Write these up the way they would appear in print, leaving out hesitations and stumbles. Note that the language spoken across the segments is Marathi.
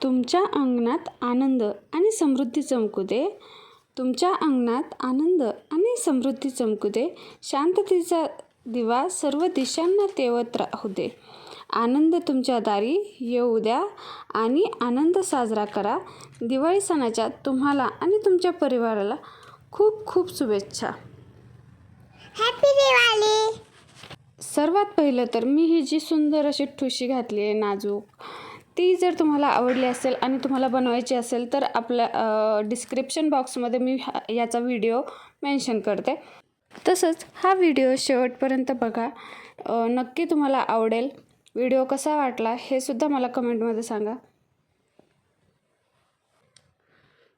तुमच्या अंगणात आनंद आणि समृद्धी चमकू दे. तुमच्या अंगणात आनंद आणि समृद्धी चमकू दे. शांततेचा दिवा सर्व दिशांना तेवत राहू दे. आनंद तुमच्या दारी येऊ द्या आणि आनंद साजरा करा. दिवाळी सणाच्या तुम्हाला आणि तुमच्या परिवाराला खूप खूप शुभेच्छा. हॅपी दिवाळी. सर्वात पहिलं तर मी ही जी सुंदर अशी ठुशी घातली आहे नाजूक, ती जर तुम्हाला आवडली असेल आणि तुम्हाला बनवायची असेल तर आपल्या डिस्क्रिप्शन बॉक्समध्ये मी याचा व्हिडिओ मेन्शन करते. तसंच हा व्हिडिओ शेवटपर्यंत बघा, नक्की तुम्हाला आवडेल. व्हिडिओ कसा वाटला हे सुद्धा मला कमेंटमध्ये सांगा.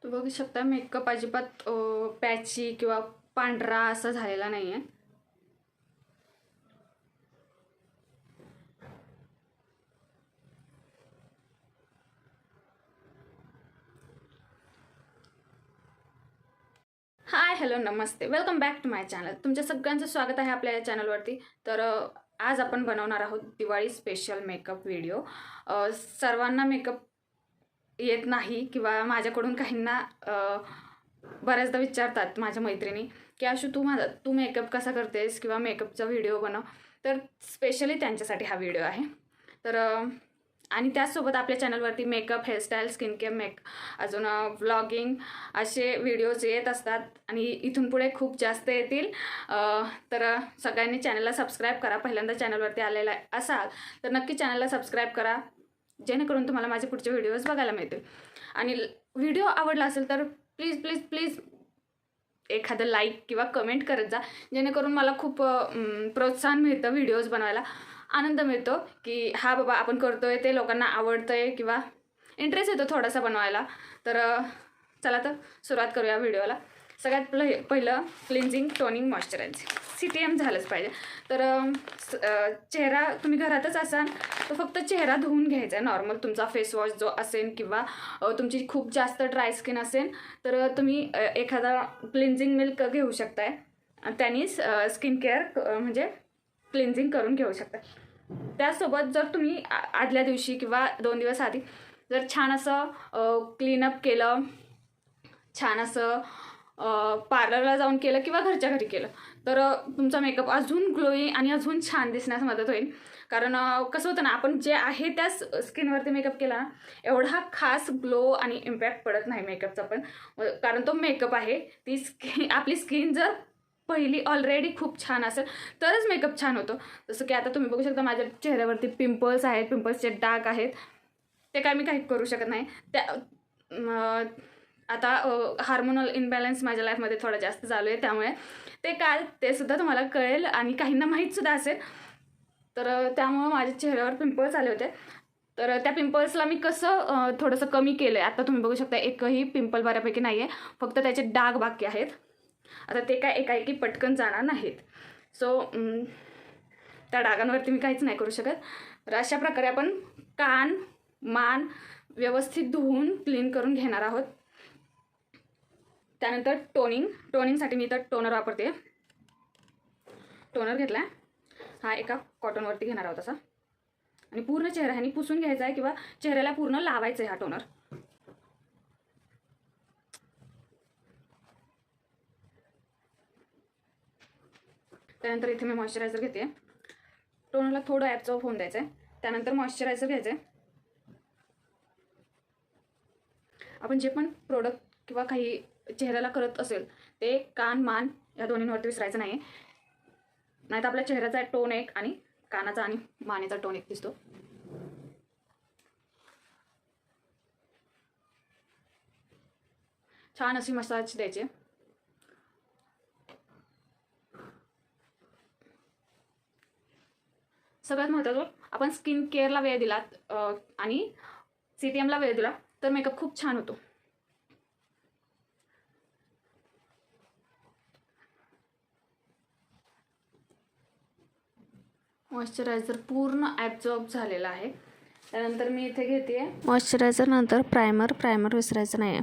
तुम्ही बघू शकता मेकअप अजिबात पॅची किंवा पांढरा असा झालेला नाही आहे. हाय, हॅलो, नमस्ते, welcome back to my channel. तुमच्या सगळ्यांचं स्वागत आहे आपल्या या चॅनलवरती. तर आज आपण बनवणार आहोत दिवाळी स्पेशल मेकअप व्हिडिओ. सर्वांना मेकअप येत नाही किंवा माझ्याकडून काहींना बऱ्याचदा विचारतात माझ्या मैत्रिणी की आशू तू मेकअप कसा करतेस किंवा मेकअपचा व्हिडिओ बनव. तर स्पेशली त्यांच्यासाठी हा व्हिडिओ आहे. तर आणि त्याचसोबत आपल्या चॅनलवरती मेकअप, हेअरस्टाईल, स्किन केअर, अजून व्लॉगिंग असे व्हिडिओज येत असतात आणि इथून पुढे खूप जास्त येतील. तर सगळ्यांनी चॅनलला सबस्क्राईब करा. पहिल्यांदा चॅनलवरती आलेला असाल तर नक्की चॅनलला सबस्क्राईब करा, जेणेकरून तुम्हाला माझे पुढचे व्हिडिओज बघायला मिळतील. आणि व्हिडिओ आवडला असेल तर प्लीज प्लीज प्लीज एखादं लाईक किंवा कमेंट करत जा, जेणेकरून मला खूप प्रोत्साहन मिळतं व्हिडिओज बनवायला. आनंद मिळतो की हा बाबा आपण करतोय ते लोकांना आवडतंय किंवा इंटरेस्ट येतो थोडासा बनवायला. तर चला तर सुरुवात करूया व्हिडिओला. सगळ्यात पहिलं क्लिन्झिंग, टोनिंग, मॉइश्चरायझिंग CTM झालंच पाहिजे. तर चेहरा तुम्ही घरातच असाल तर फक्त चेहरा धुवून घ्यायचा आहे नॉर्मल. तुमचा फेसवॉश जो असेल किंवा तुमची खूप जास्त ड्राय स्किन असेल तर तुम्ही एखादा क्लिन्झिंग मिल्क घेऊ शकताय. त्यांनीच स्किन केअर म्हणजे क्लिन्झिंग करून घेऊ शकता. त्यासोबत जर तुम्ही आदल्या दिवशी किंवा 2 दिवस आधी जर छान असं क्लीनअप केलं, छान असं पार्लरला जाऊन केलं किंवा घरच्या घरी केलं तर तुमचा मेकअप अजून ग्लोईंग आणि अजून छान दिसण्यास मदत होईल. कारण कसं होतं ना, आपण जे आहे त्याच स्किनवरती मेकअप केला ना, एवढा खास ग्लो आणि इम्पॅक्ट पडत नाही मेकअपचा पण. कारण तो मेकअप आहे. ती आपली स्किन जर पहिली ऑलरेडी खूप छान असेल तरच मेकअप छान होतो. जसं की आता तुम्ही बघू शकता माझ्या चेहऱ्यावरती पिंपल्स आहेत, पिंपल्सचे डाग आहेत. ते काय मी काही करू शकत नाही. त्या आता हार्मोनल इनबॅलन्स माझ्या लाईफमध्ये थोडा जास्त चालू आहे, त्यामुळे ते सुद्धा तुम्हाला कळेल आणि काहींना माहीतसुद्धा असेल. तर त्यामुळं माझ्या चेहऱ्यावर पिंपल्स आले होते. तर त्या पिंपल्सला मी कसं थोडंसं कमी केलं आहे. आता तुम्ही बघू शकता एकही पिंपल बऱ्यापैकी नाही आहे, फक्त त्याचे डाग बाकी आहेत. आता ते काय एकाएकी पटकन जाणार नाहीत. सो त्या डागांवरती मी काहीच नाही करू शकत. तर अशा प्रकारे आपण कान, मान व्यवस्थित धुवून क्लीन करून घेणार आहोत. त्यानंतर टोनिंगसाठी मी इथं टोनर वापरते. टोनर घेतला आहे, हा एका कॉटनवरती घेणार आहोत असा, आणि पूर्ण चेहऱ्याने पुसून घ्यायचा आहे किंवा चेहऱ्याला पूर्ण लावायचं आहे हा टोनर. त्यानंतर इथे मी मॉइश्चरायझर घेते. टोनरला थोडं ॲब्झॉर्ब होऊन द्यायचं आहे. त्यानंतर मॉइश्चरायझर घ्यायचं आहे. आपण जे पण प्रोडक्ट किंवा काही चेहऱ्याला करत असेल ते कान, मान या दोन्हींवरती विसरायचं नाही. नाही तर आपल्या चेहऱ्याचा टोन एक आणि कानाचा आणि मानेचा टोन एक दिसतो. छान अशी मसाज द्यायची. सगळ्यात महत्त्वाचं, आपण स्किन केअरला वेळ दिलात आणि CTMला वेळ दिला तर मेकअप खूप छान होतो. मॉइश्चरायझर पूर्ण ॲब्झॉर्ब झालेला आहे. त्यानंतर मी इथे घेते मॉइश्चरायझर, नंतर प्रायमर विसरायचं नाही आहे.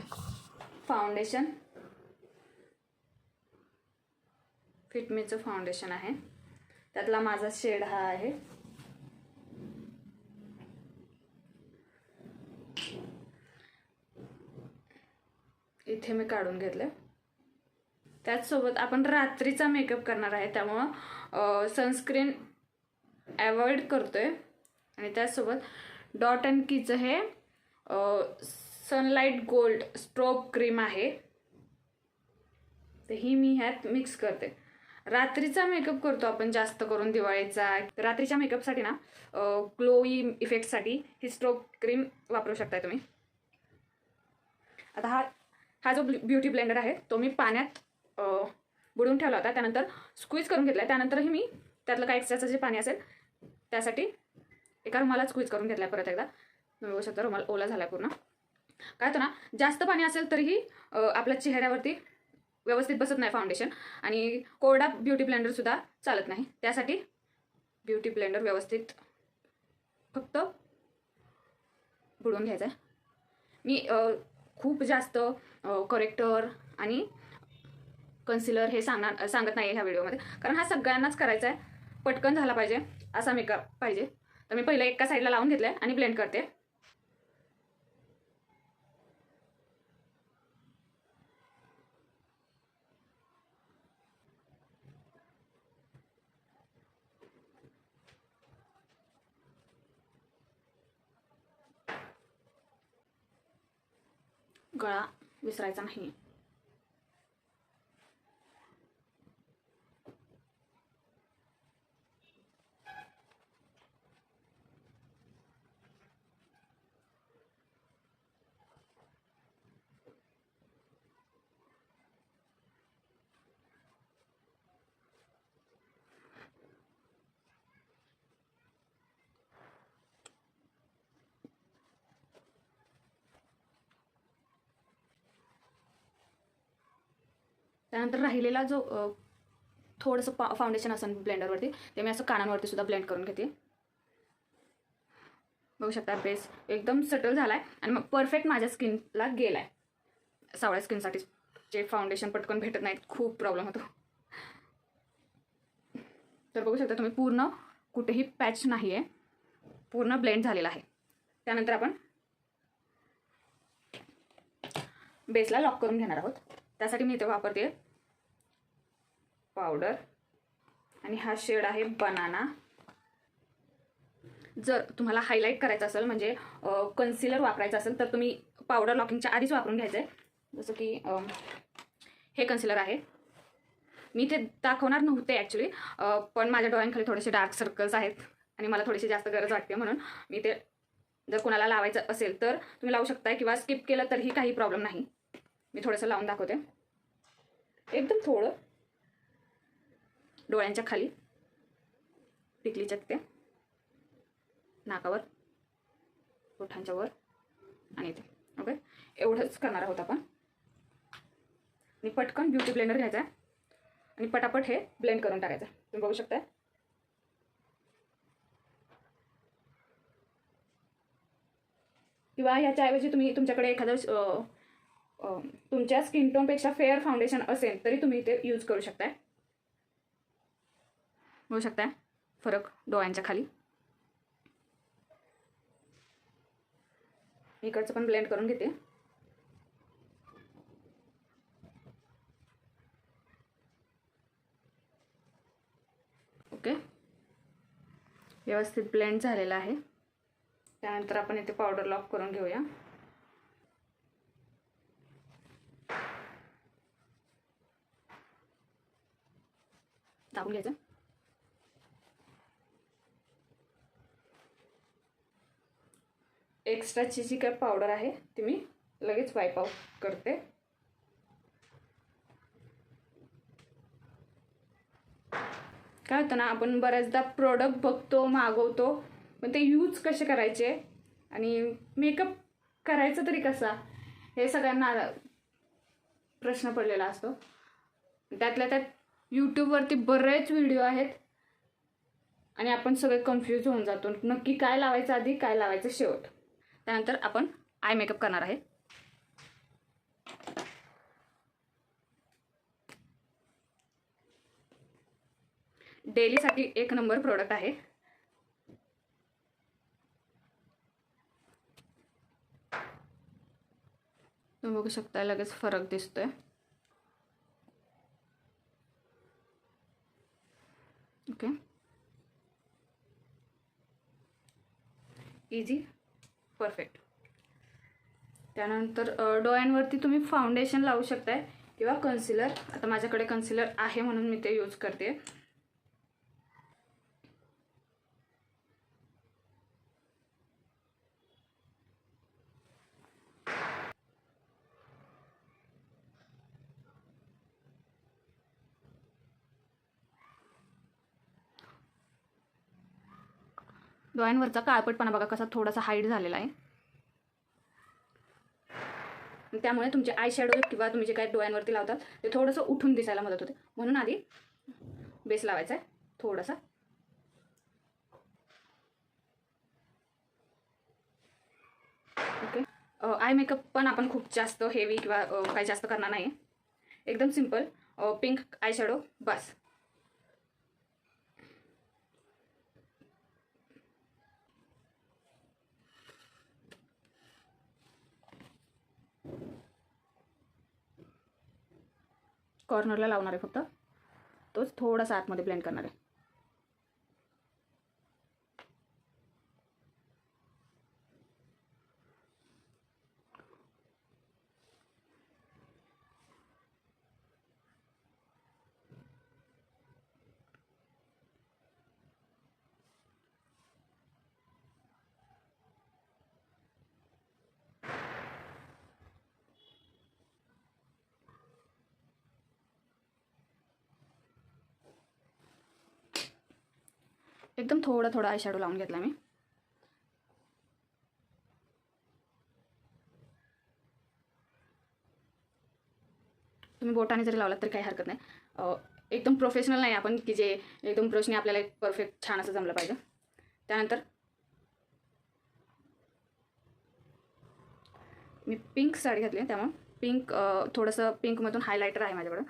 फाउंडेशन, फिटमीचं फाउंडेशन आहे. त्यातला माझा शेड हा आहे. इथे मी काढून घेतले. त्याचसोबत आपण रात्रीचा मेकअप करणार आहे, त्यामुळं सनस्क्रीन अवॉइड करतोय. आणि त्याचसोबत डॉट अँड कीचं हे सनलाईट गोल्ड स्ट्रोब क्रीम आहे, तर ही मी ह्यात मिक्स करते. रात्रीचा मेकअप करतो आपण जास्त करून दिवाळीचा. रात्रीच्या मेकअपसाठी ना ग्लोई इफेक्टसाठी ही स्ट्रोब क्रीम वापरू शकताय तुम्ही. आता हा जो ब्युटी ब्लेंडर आहे तो मी पाण्यात बुडवून ठेवला होता, त्यानंतर स्क्वीज करून घेतला. त्यानंतरही मी त्यातलं काय एक्स्ट्राचं जे पाणी असेल त्यासाठी एका रुमालात स्क्वीज करून घेतला. परत एकदा तुम्ही बघू शकता रुमाल ओला झाला पूर्ण. काय होतं ना, जास्त पाणी असेल तरीही आपल्या चेहऱ्यावरती व्यवस्थित बसत नाही फाउंडेशन, आणि कोरडा ब्युटी ब्लेंडरसुद्धा चालत नाही. त्यासाठी ब्युटी ब्लेंडर व्यवस्थित फक्त बुडवून घ्यायचं आहे. मी खूप जास्त करेक्टर आणि कन्सिलर हे सांगत नाही ह्या व्हिडिओमध्ये, कारण हा सगळ्यांनाच करायचा आहे. पटकन झाला पाहिजे असा मेकअप पाहिजे. तर मी पहिलं एका साईडला लावून घेतलं आहे आणि ब्लेंड करते. गळा विसरायचा नाही. त्यानंतर राहिलेला जो थोडंसं फाउंडेशन असेल ब्लेंडरवरती, ते मी असं कानांवरती सुद्धा ब्लेंड करून घेते. बघू शकता बेस एकदम सटल झाला आहे आणि मग परफेक्ट माझ्या स्किनला गेला आहे. सावळ्या स्किनसाठी जे फाउंडेशन पटकन भेटत नाहीत, खूप प्रॉब्लेम होतो. तर बघू शकता तुम्ही पूर्ण कुठेही पॅच नाही आहे, पूर्ण ब्लेंड झालेला आहे. त्यानंतर आपण बेसला लॉक करून घेणार आहोत. त्यासाठी मी इथे वापरते पावडर आणि हा शेड आहे बनाना. जर तुम्हाला हायलाईट करायचं असेल म्हणजे कन्सिलर वापरायचं असेल तर तुम्ही पावडर लॉकिंगच्या आधीच वापरून घ्यायचं आहे. जसं की हे कन्सिलर आहे. मी ते दाखवणार नव्हते ॲक्च्युली, पण माझ्या डोळ्यांखाली थोडेसे डार्क सर्कल्स आहेत आणि मला थोडीशी जास्त गरज वाटते, म्हणून मी ते जर कोणाला लावायचं असेल तर तुम्ही लावू शकताय किंवा स्किप केलं तरीही काही प्रॉब्लेम नाही. मी थोडंसं लावून दाखवते. एकदम थोडं डोळ्यांच्या खाली, टिकलीच्या तिथे, नाकावर, ओठांच्या वर आणि इथे. ओके, एवढंच करणार आहोत आपण. आणि पटकन ब्युटी ब्लेंडर घ्यायचा आहे आणि पटापट हे ब्लेंड करून टाकायचं. तुम्ही बघू शकता. किंवा ह्याच्याऐवजी तुम्ही तुमच्याकडे एखादं तुमच्या स्किन टोनपेक्षा फेअर फाउंडेशन असेल तरी तुम्ही ते यूज करू शकताय. बघू शकताय फरक डोळ्यांच्या खाली. इकडचं पण ब्लेंड करून घेते. ओके, व्यवस्थित ब्लेंड झालेला आहे. त्यानंतर आपण इथे पावडर लॉक करून घेऊया. दाबून घ्यायचं. एक्स्ट्राची जी काय पावडर आहे ती मी लगेच वाईप आउट करते. काय होतं ना, आपण बऱ्याचदा प्रोडक्ट बघतो, मागवतो, पण ते यूज कसे करायचे आणि मेकअप करायचं तरी कसा, हे सगळ्यांना प्रश्न पडलेला असतो. त्यातल्या त्यात यूट्यूबवरती बरेच व्हिडिओ आहेत आणि आपण सगळे कन्फ्यूज होऊन जातो, नक्की काय लावायचं आधी, काय लावायचं शेवट. त्यानंतर आपण आय मेकअप करणार आहे. डेलीसाठी एक नंबर प्रोडक्ट आहे. तुम्ही बघू शकता लगेच फरक दिसतोय. Okay, easy, perfect. त्यानंतर डोळ्यांवरती तुम्ही फाउंडेशन लावू शकताय किंवा कन्सिलर. आता माझ्याकडे कन्सिलर आहे म्हणून मी ते यूज करते. डोळ्यांवरचा काळपटपणा बघा कसा थोडासा हाईड झालेला आहे. त्यामुळे तुमचे आय शॅडो किंवा तुम्ही जे काही डोळ्यांवरती लावतात ते थोडंसं उठून दिसायला मदत होते. म्हणून आधी बेस लावायचा आहे थोडासा. ओके, आय मेकअप पण आपण खूप जास्त हेवी किंवा काही जास्त करणार नाही. एकदम सिम्पल पिंक आय शॅडो बस. कॉर्नरला लावणार आहे फक्त, तोच थोडासा आतमध्ये ब्लेंड करणार आहे. एकदम थोडा थोडा आय शॅडो लावून घेतला मी. तुम्ही बोटाने जरी लावलात तरी काही हरकत नाही. एकदम प्रोफेशनल नाही आपण की जे एकदम ब्रशने आपल्याला एक परफेक्ट छान असं जमलं पाहिजे. त्यानंतर मी पिंक साडी घातली आहे, त्यामुळे पिंक थोडंसं पिंकमधून हायलायटर आहे माझ्याकडं,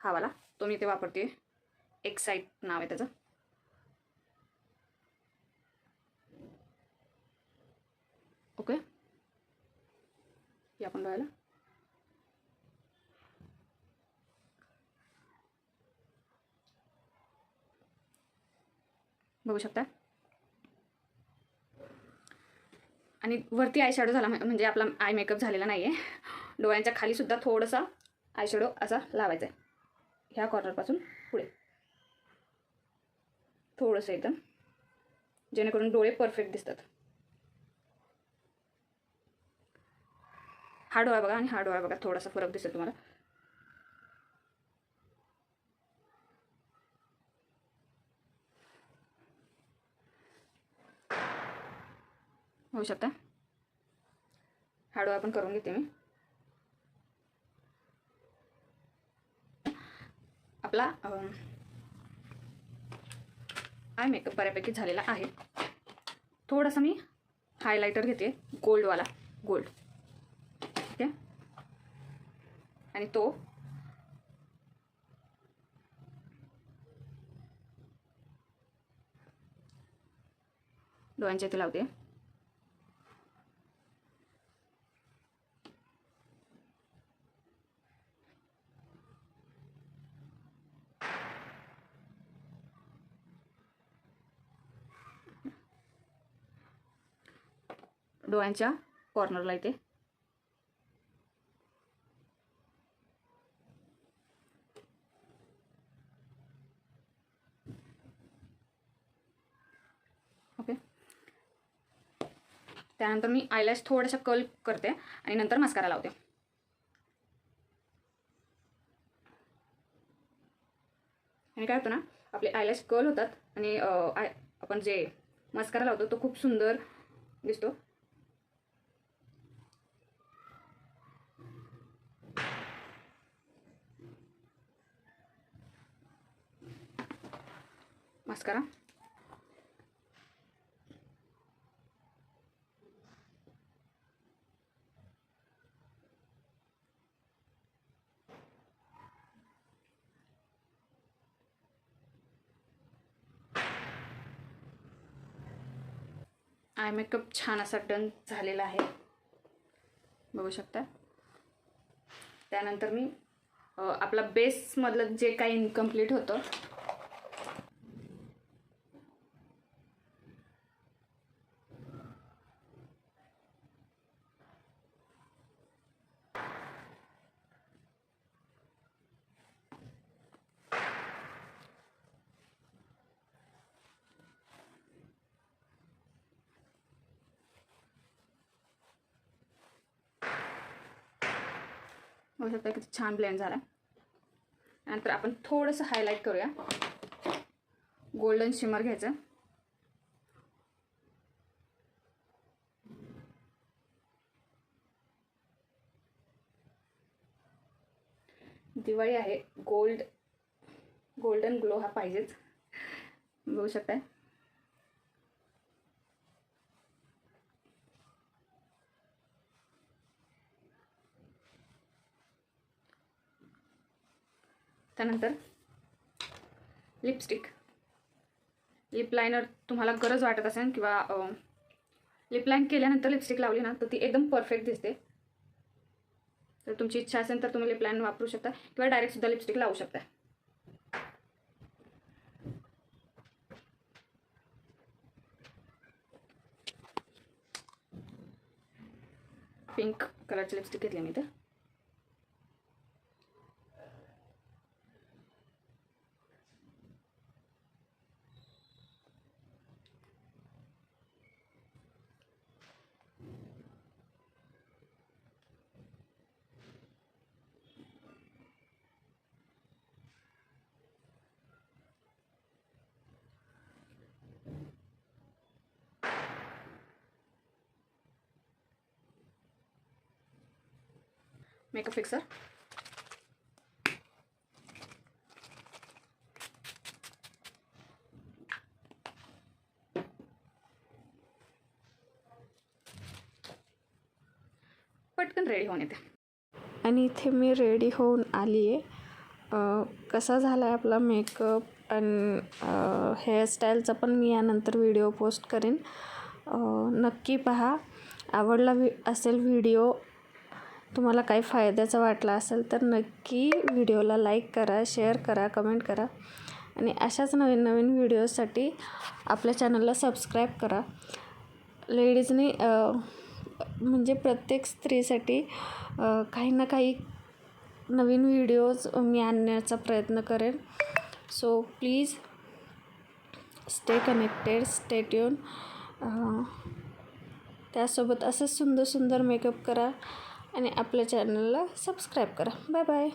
हा वाला, तो मी ते वापरते. एक्साईट नाव आहे त्याचं. ओके, हे आपण बघायला बघू शकता. आणि वरती आय शॅडो झाला म्हणजे आपला आय मेकअप झालेला नाही आहे. डोळ्यांच्या खालीसुद्धा थोडासा आय शॅडो असा लावायचा आहे, ह्या कॉर्नरपासून पुढे थोडंसं एकदम, जेणेकरून डोळे परफेक्ट दिसतात. हा डोळा बघा आणि हा डोळा बघा, थोडासा फरक दिसेल तुम्हाला. होऊ शकता. हा डोळा पण करून घेते मी. आपला आय मेकअप बऱ्यापैकी झालेला आहे. थोडासा मी हायलायटर घेते, गोल्डवाला, गोल्ड. ओके, आणि तो डोळ्यांच्या इथे लावते. डोळ्यांच्या कॉर्नरला इथे ओके. त्यानंतर मी आयलॅश थोडासा कर्ल करते आणि नंतर मस्कारा लावते. आणि काय होतं ना, आपले आयलॅश कर्ल होतात आणि आपण जे मस्कारा लावतो तो खूप सुंदर दिसतो. मस्कारा आय मेकअप छान असा डन झालेला आहे, बघू शकता. त्यानंतर मी आपला बेसमधलं जे काही इनकम्प्लीट होतं होऊ शकतं, किती छान ब्लेंड झाला. नंतर आपण थोडंसं हायलाईट करूया. गोल्डन शिमर घ्यायचं. दिवाळी आहे, गोल्डन ग्लो हा पाहिजेच. बघू शकताय. त्यानंतर लिपस्टिक, लिप लायनर तुम्हाला गरज वाटत असेल किंवा लिप लाईन केल्यानंतर लिपस्टिक लावली ना तर ती एकदम परफेक्ट दिसते. तर तुमची इच्छा असेल तर तुम्ही लिप लाईन वापरू शकता किंवा डायरेक्ट सुद्धा लिपस्टिक लावू शकता. पिंक कलरची लिपस्टिक घेतली मी तर. मेकअप फिक्सर, पटकन रेडी होऊन येते. आणि इथे मी रेडी होऊन आली आहे. कसा झाला आहे आपला मेकअप आणि हेअरस्टाईलचा पण मी यानंतर व्हिडिओ पोस्ट करेन. नक्की पहा. आवडला असेल व्हिडिओ, तुम्हाला काही फायद्याचा वाटला असेल तर नक्की व्हिडिओला लाईक करा, शेअर करा, कमेंट करा आणि अशाच नवीन नवीन व्हिडिओसाठी आपल्या चॅनलला सबस्क्राईब करा. लेडीजने म्हणजे प्रत्येक स्त्रीसाठी काही ना काही नवीन व्हिडिओज मी आणण्याचा प्रयत्न करेन. So please stay connected, stay tune. त्यासोबत असंच सुंदर सुंदर मेकअप करा आणि आपल्या चॅनलला सबस्क्राईब करा. Bye bye.